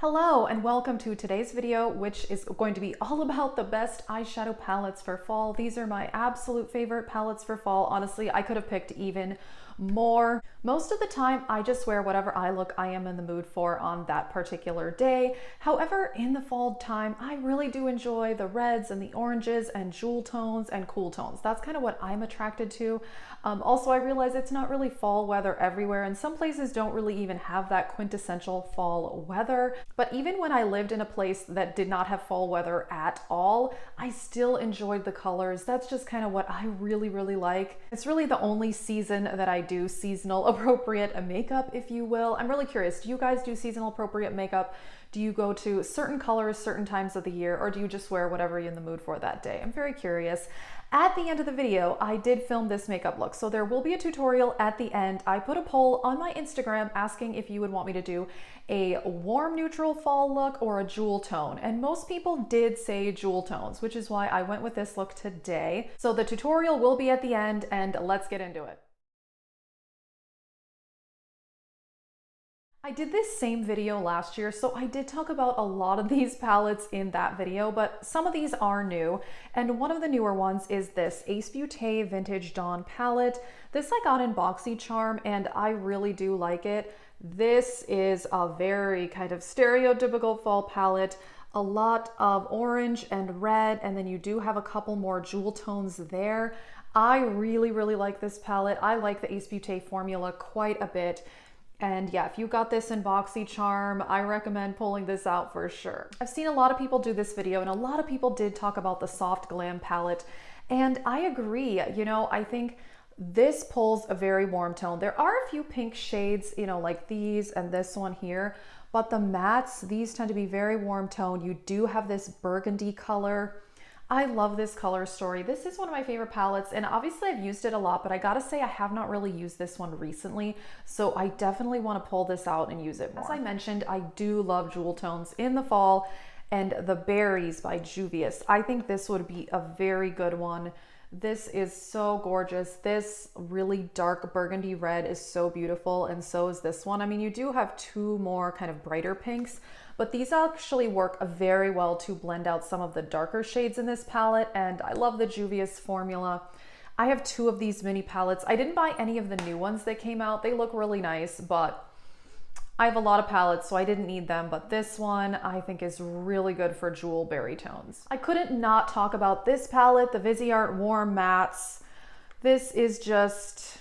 Hello and welcome to today's video, which is going to be all about the best eyeshadow palettes for fall. These are my absolute favorite palettes for fall. Honestly, I could have picked even more. Most of the time, I just wear whatever eye look I am in the mood for on that particular day. However, in the fall time, I really do enjoy the reds and the oranges and jewel tones and cool tones. That's kind of what I'm attracted to. Also, I realize it's not really fall weather everywhere, and some places don't really even have that quintessential fall weather. But even when I lived in a place that did not have fall weather at all, I still enjoyed the colors. That's just kind of what I really like. It's really the only season that I do seasonal appropriate makeup, if you will. I'm really curious, do you guys do seasonal appropriate makeup? Do you go to certain colors certain times of the year, or do you just wear whatever you're in the mood for that day? I'm very curious. At the end of the video, I did film this makeup look, so there will be a tutorial at the end. I put a poll on my Instagram asking if you would want me to do a warm neutral fall look or a jewel tone, and most people did say jewel tones, which is why I went with this look today. So the tutorial will be at the end, and let's get into it. I did this same video last year, so I did talk about a lot of these palettes in that video, but some of these are new, and one of the newer ones is this Ace Beauté Vintage Dawn palette. This I got in BoxyCharm, and I really do like it. This is a very kind of stereotypical fall palette, a lot of orange and red, and then you do have a couple more jewel tones there. I really like this palette. I like the Ace Beauté formula quite a bit. And yeah, if you got this in BoxyCharm, I recommend pulling this out for sure. I've seen a lot of people do this video, and a lot of people did talk about the soft glam palette, and I agree. You know, I think this pulls a very warm tone. There are a few pink shades, you know, like these and this one here, but the mattes, these tend to be very warm tone. You do have this burgundy color. I love this color story. This is one of my favorite palettes, and obviously I've used it a lot, but I gotta say I have not really used this one recently, so I definitely want to pull this out and use it more. As I mentioned, I do love jewel tones in the fall, and the Berries by Juvia's, I think this would be a very good one. This is so gorgeous. This really dark burgundy red is so beautiful, and so is this one. I mean, you do have two more kind of brighter pinks, but these actually work very well to blend out some of the darker shades in this palette, and I love the Juvia's formula. I have two of these mini palettes. I didn't buy any of the new ones that came out. They look really nice, but I have a lot of palettes, so I didn't need them, but this one I think is really good for jewel berry tones. I couldn't not talk about this palette, the Viseart Warm Mattes. This is just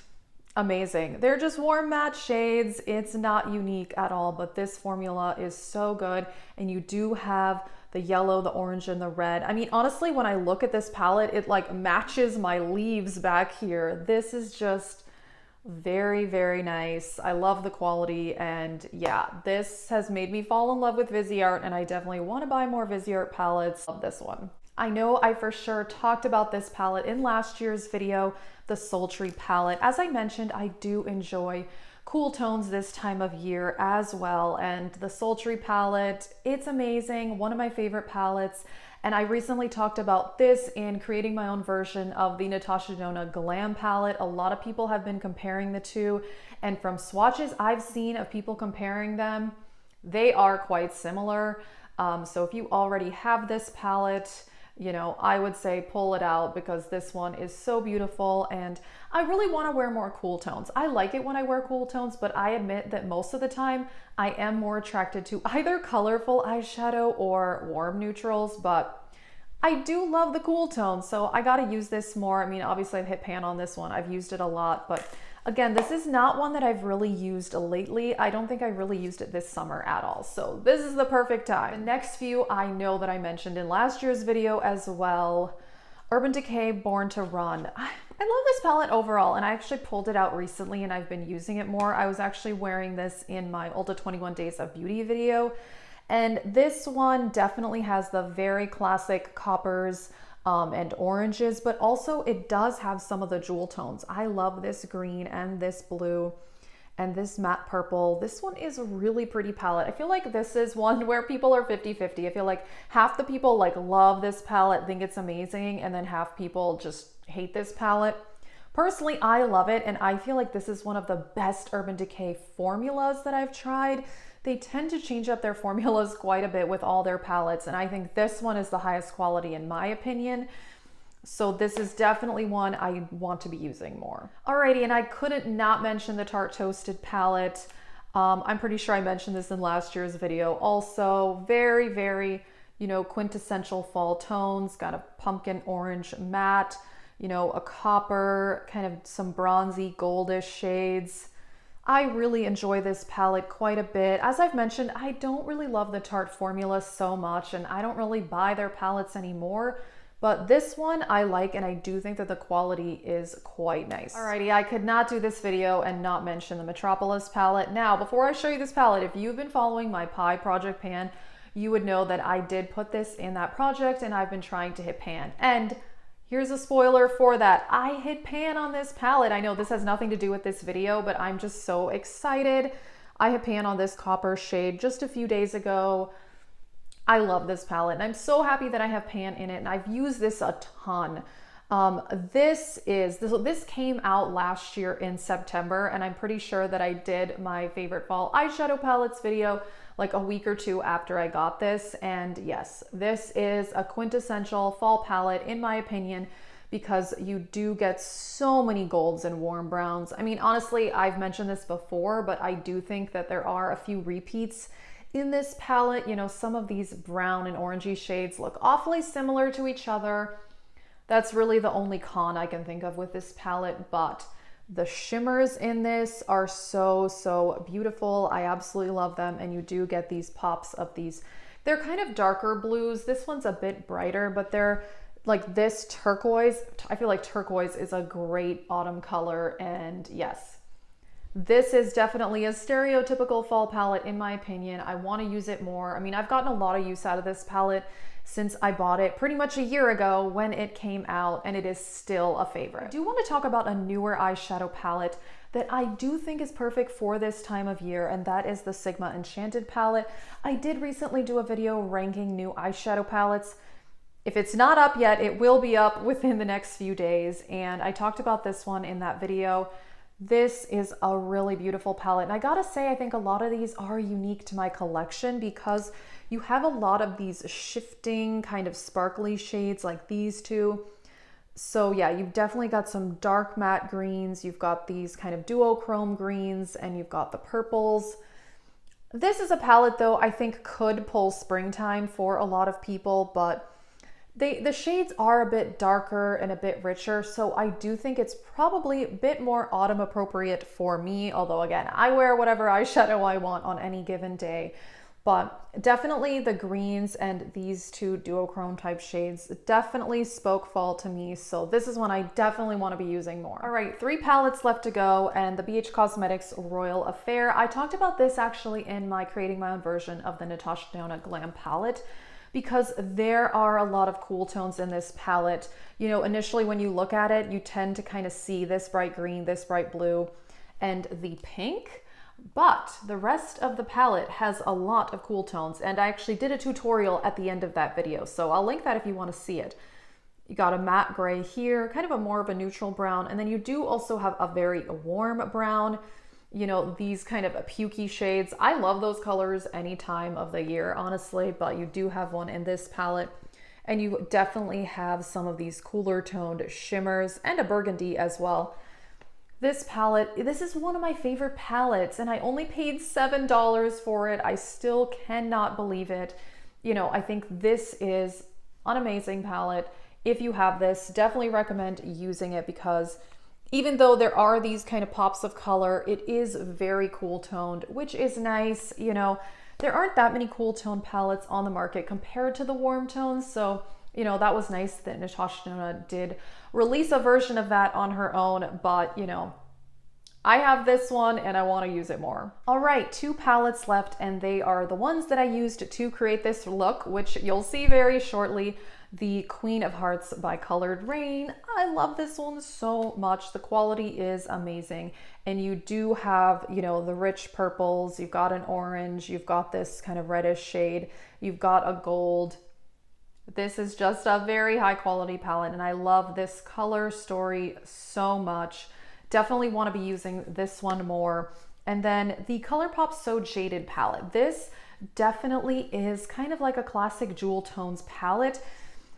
amazing. They're just warm matte shades. It's not unique at all, but this formula is so good, and you do have the yellow, the orange, and the red. I mean, honestly, when I look at this palette, it like matches my leaves back here. This is just very nice. I love the quality, and yeah, this has made me fall in love with Viseart, and I definitely want to buy more Viseart palettes. Love this one. I know I for sure talked about this palette in last year's video, the Sultry palette. As I mentioned, I do enjoy cool tones this time of year as well, and the Sultry palette, it's amazing, one of my favorite palettes. And I recently talked about this in creating my own version of the Natasha Dona Glam palette. A lot of people have been comparing the two, and from swatches I've seen of people comparing them, they are quite similar. So if you already have this palette, you know, I would say pull it out, because this one is so beautiful, and I really want to wear more cool tones. I like it when I wear cool tones, but I admit that most of the time I am more attracted to either colorful eyeshadow or warm neutrals, but I do love the cool tones, so I got to use this more. I mean, obviously I've hit pan on this one. I've used it a lot, but again, this is not one that I've really used lately. I don't think I really used it this summer at all. So this is the perfect time. The next few I know that I mentioned in last year's video as well. Urban Decay Born to Run. I love this palette overall, and I actually pulled it out recently and I've been using it more. I was actually wearing this in my Ulta 21 Days of Beauty video. And this one definitely has the very classic coppers and oranges, but also it does have some of the jewel tones. I love this green and this blue and this matte purple. This one is a really pretty palette. I feel like this is one where people are 50-50. I feel like half the people like love this palette, think it's amazing, and then half people just hate this palette. Personally, I love it, and I feel like this is one of the best Urban Decay formulas that I've tried. they tend to change up their formulas quite a bit with all their palettes, and I think this one is the highest quality in my opinion. So this is definitely one I want to be using more. Alrighty, and I couldn't not mention the Tarte Toasted palette. I'm pretty sure I mentioned this in last year's video. Also, very, very, you know, quintessential fall tones. Got a pumpkin orange matte, you know, a copper, kind of some bronzy goldish shades. I really enjoy this palette quite a bit. As I've mentioned, I don't really love the Tarte formula so much, and I don't really buy their palettes anymore. But this one I like, and I do think that the quality is quite nice. Alrighty, I could not do this video and not mention the Metropolis palette. Now, before I show you this palette, if you've been following my pie project pan, you would know that I did put this in that project and I've been trying to hit pan. And here's a spoiler for that. I hit pan on this palette. I know this has nothing to do with this video, but I'm just so excited. I hit pan on this copper shade just a few days ago. I love this palette and I'm so happy that I have pan in it, and I've used this a ton. This came out last year in September, and I'm pretty sure that I did my favorite fall eyeshadow palettes video like a week or two after I got this. And yes, this is a quintessential fall palette in my opinion, because you do get so many golds and warm browns. I mean, honestly, I've mentioned this before, but I do think that there are a few repeats in this palette. You know, some of these brown and orangey shades look awfully similar to each other. That's really the only con I can think of with this palette, but the shimmers in this are so, so beautiful. I absolutely love them, and you do get these pops of these. They're kind of darker blues. This one's a bit brighter, but they're like this turquoise. I feel like turquoise is a great autumn color, and yes, this is definitely a stereotypical fall palette in my opinion. I want to use it more. I mean, I've gotten a lot of use out of this palette since I bought it pretty much a year ago when it came out, and it is still a favorite. I do want to talk about a newer eyeshadow palette that I do think is perfect for this time of year, and that is the Sigma Enchanted palette. I did recently do a video ranking new eyeshadow palettes. If it's not up yet, it will be up within the next few days, and I talked about this one in that video. This is a really beautiful palette, and I gotta say, I think a lot of these are unique to my collection because you have a lot of these shifting kind of sparkly shades like these two. So yeah, you've definitely got some dark matte greens, you've got these kind of duochrome greens, and you've got the purples. This is a palette though I think could pull springtime for a lot of people, but the shades are a bit darker and a bit richer, so I do think it's probably a bit more autumn appropriate for me, although again, I wear whatever eyeshadow I want on any given day. But definitely the greens and these two duochrome type shades definitely spoke fall to me, so this is one I definitely want to be using more. All right, 3 palettes left to go, and the BH Cosmetics Royal Affair. I talked about this actually in my creating my own version of the Natasha Dona Glam palette, because there are a lot of cool tones in this palette. You know, initially when you look at it, you tend to kind of see this bright green, this bright blue, and the pink. But the rest of the palette has a lot of cool tones, and I actually did a tutorial at the end of that video, so I'll link that if you want to see it. You got a matte gray here, kind of a more of a neutral brown, and then you do also have a very warm brown, you know, these kind of pukey shades. I love those colors any time of the year, honestly, but you do have one in this palette, and you definitely have some of these cooler toned shimmers and a burgundy as well. This palette, this is one of my favorite palettes, and I only paid $7 for it. I still cannot believe it. You know, I think this is an amazing palette. If you have this, definitely recommend using it, because even though there are these kind of pops of color, it is very cool toned, which is nice. You know, there aren't that many cool toned palettes on the market compared to the warm tones, so you know, that was nice that Natasha Dona did release a version of that on her own, but you know, I have this one and I want to use it more. All right, 2 palettes left, and they are the ones that I used to create this look, which you'll see very shortly. The Queen of Hearts by Colored Rain. I love this one so much. The quality is amazing, and you do have, you know, the rich purples, you've got an orange, you've got this kind of reddish shade, you've got a gold. This is just a very high quality palette, and I love this color story so much. Definitely want to be using this one more. And then the ColourPop So Jaded palette. This definitely is kind of like a classic jewel tones palette.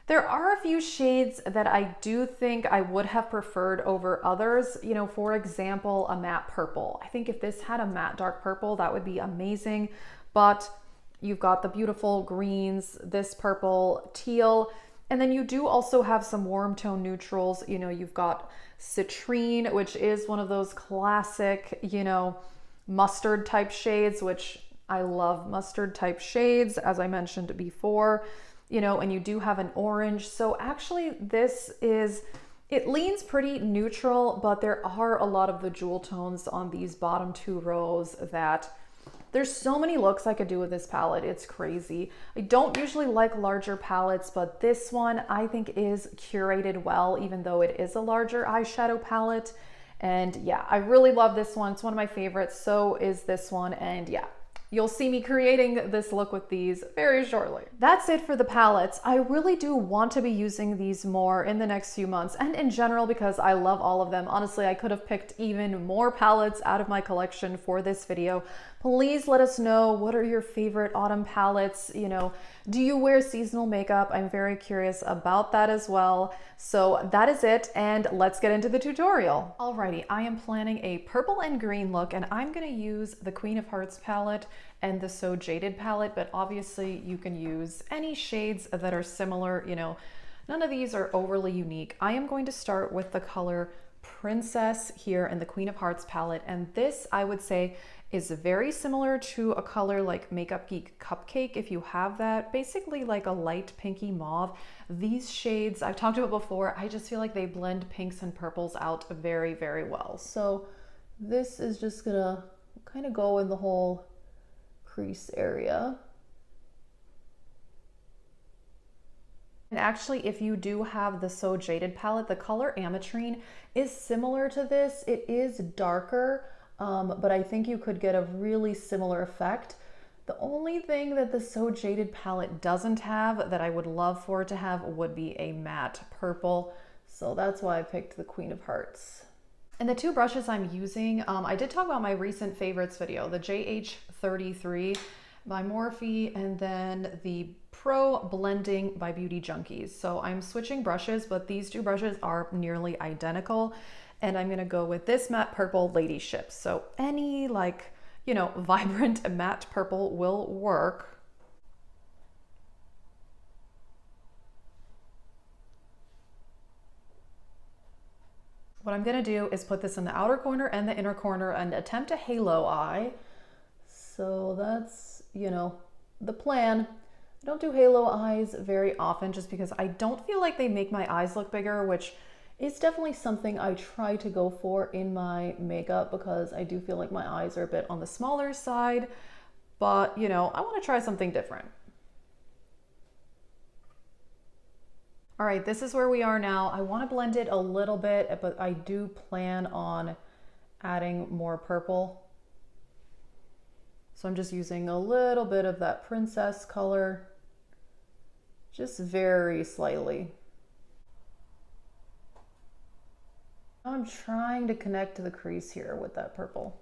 There are a few shades that I do think I would have preferred over others. You know, for example, a matte purple. I think if this had a matte dark purple, that would be amazing. But you've got the beautiful greens, this purple, teal, and then you do also have some warm tone neutrals. You know, you've got citrine, which is one of those classic, you know, mustard type shades, which I love mustard type shades, as I mentioned before. You know, and you do have an orange. So actually it leans pretty neutral, but there are a lot of the jewel tones on these bottom two rows that there's so many looks I could do with this palette. It's crazy. I don't usually like larger palettes, but this one I think is curated well, even though it is a larger eyeshadow palette. And yeah, I really love this one. It's one of my favorites. So is this one. And yeah, you'll see me creating this look with these very shortly. That's it for the palettes. I really do want to be using these more in the next few months and in general because I love all of them. Honestly, I could have picked even more palettes out of my collection for this video. Please let us know, what are your favorite autumn palettes? You know, do you wear seasonal makeup? I'm very curious about that as well. So that is it, and let's get into the tutorial. Alrighty, I am planning a purple and green look, and I'm gonna use the Queen of Hearts palette and the So Jaded palette, but obviously you can use any shades that are similar. You know, none of these are overly unique. I am going to start with the color Princess here in the Queen of Hearts palette, and this I would say is very similar to a color like Makeup Geek Cupcake, if you have that, basically like a light pinky mauve. These shades I've talked about before, I just feel like they blend pinks and purples out very, very well. So this is just gonna kind of go in the whole crease area. And actually, if you do have the So Jaded palette, the color Ametrine is similar to this. It is darker, but I think you could get a really similar effect. The only thing that the So Jaded palette doesn't have that I would love for it to have would be a matte purple. So that's why I picked the Queen of Hearts. And the two brushes I'm using, I did talk about my recent favorites video, the JH33 by Morphe, and then the Pro Blending by Beauty Junkies. So I'm switching brushes, but these two brushes are nearly identical. And I'm gonna go with this matte purple Lady Ship. So any like, you know, vibrant matte purple will work. What I'm gonna do is put this in the outer corner and the inner corner and attempt a halo eye. So that's, you know, the plan. I don't do halo eyes very often just because I don't feel like they make my eyes look bigger, which is definitely something I try to go for in my makeup because I do feel like my eyes are a bit on the smaller side, but you know, I want to try something different. All right, this is where we are now. I want to blend it a little bit, but I do plan on adding more purple. So I'm just using a little bit of that Princess color, just very slightly. I'm trying to connect to the crease here with that purple.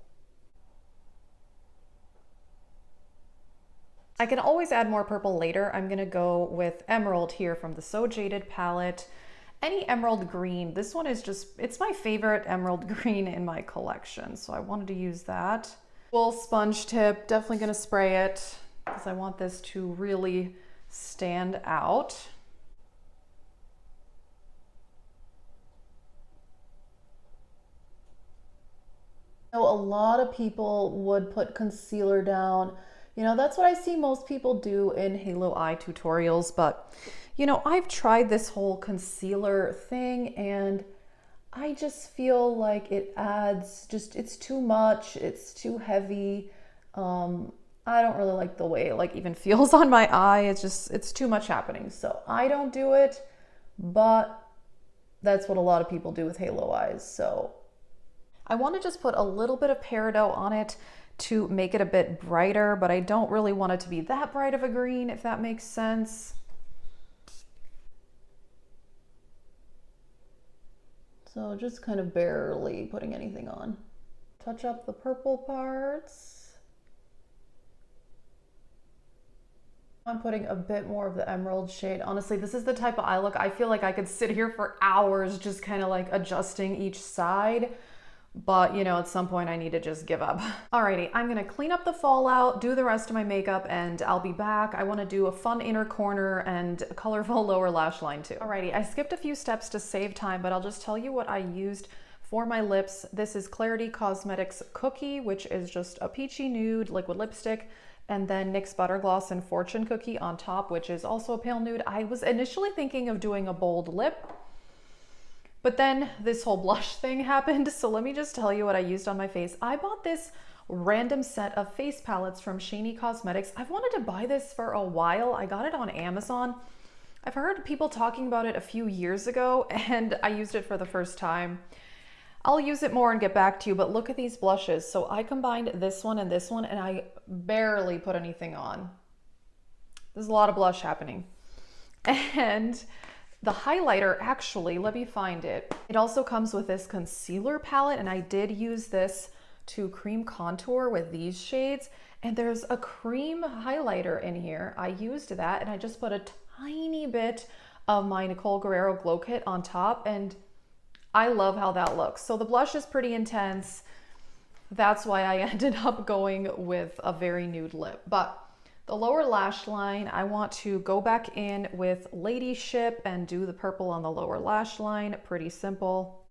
I can always add more purple later. I'm gonna go with Emerald here from the So Jaded palette. Any emerald green. This one is just, it's my favorite emerald green in my collection. So I wanted to use that. Full sponge tip, definitely gonna spray it because I want this to really stand out. A lot of people would put concealer down. You know, that's what I see most people do in halo eye tutorials, but you know, I've tried this whole concealer thing and I just feel like it adds just, it's too much, it's too heavy. I don't really like the way it like even feels on my eye. It's just, it's too much happening. So I don't do it, but that's what a lot of people do with halo eyes. So I want to just put a little bit of peridot on it to make it a bit brighter, but I don't really want it to be that bright of a green, if that makes sense. So just kind of barely putting anything on. touch up the purple parts. I'm putting a bit more of the emerald shade. Honestly, this is the type of eye look I feel like I could sit here for hours just kind of like adjusting each side. But you know, at some point I need to just give up. Alrighty, I'm gonna clean up the fallout, do the rest of my makeup, and I'll be back. I wanna do a fun inner corner and a colorful lower lash line too. Alrighty, I skipped a few steps to save time, but I'll just tell you what I used for my lips. This is Klarity Cosmetics Cookie, which is just a peachy nude liquid lipstick, and then NYX Butter Gloss and Fortune Cookie on top, which is also a pale nude. I was initially thinking of doing a bold lip, but then this whole blush thing happened. So let me just tell you what I used on my face. I bought this random set of face palettes from Shiny Cosmetics. I've wanted to buy this for a while. I got it on Amazon. I've heard people talking about it a few years ago and I used it for the first time. I'll use it more and get back to you, but look at these blushes. So I combined this one and I barely put anything on. There's a lot of blush happening. And the highlighter, actually, let me find it. It also comes with this concealer palette, and I did use this to cream contour with these shades. And there's a cream highlighter in here. I used that, and I just put a tiny bit of my Nicole Guerrero Glow Kit on top, and I love how that looks. So the blush is pretty intense. That's why I ended up going with a very nude lip. But the lower lash line, I want to go back in with Ladyship and do the purple on the lower lash line. Pretty simple.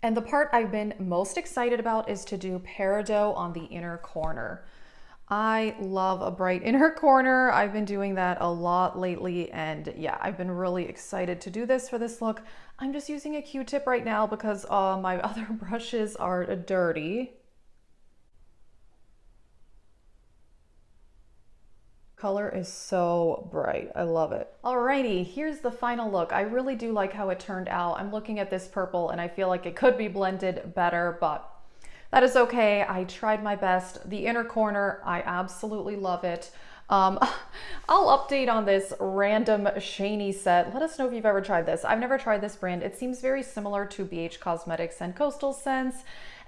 And the part I've been most excited about is to do Peridot on the inner corner. I love a bright inner corner. I've been doing that a lot lately, and yeah, I've been really excited to do this for this look. I'm just using a Q-tip right now because my other brushes are dirty. Color is so bright. I love it. Alrighty, here's the final look. I really do like how it turned out. I'm looking at this purple and I feel like it could be blended better, but that is okay. I tried my best. The inner corner, I absolutely love it. I'll update on this random Shiny set. Let us know if you've ever tried this. I've never tried this brand. It seems very similar to BH Cosmetics and Coastal Scents.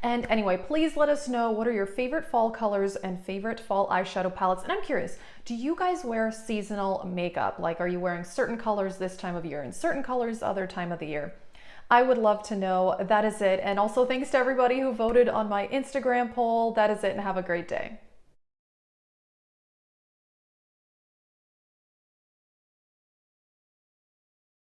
And anyway, please let us know what are your favorite fall colors and favorite fall eyeshadow palettes. And I'm curious, do you guys wear seasonal makeup? Like, are you wearing certain colors this time of year and certain colors other time of the year? I would love to know. That is it. And also thanks to everybody who voted on my Instagram poll. That is it, and have a great day.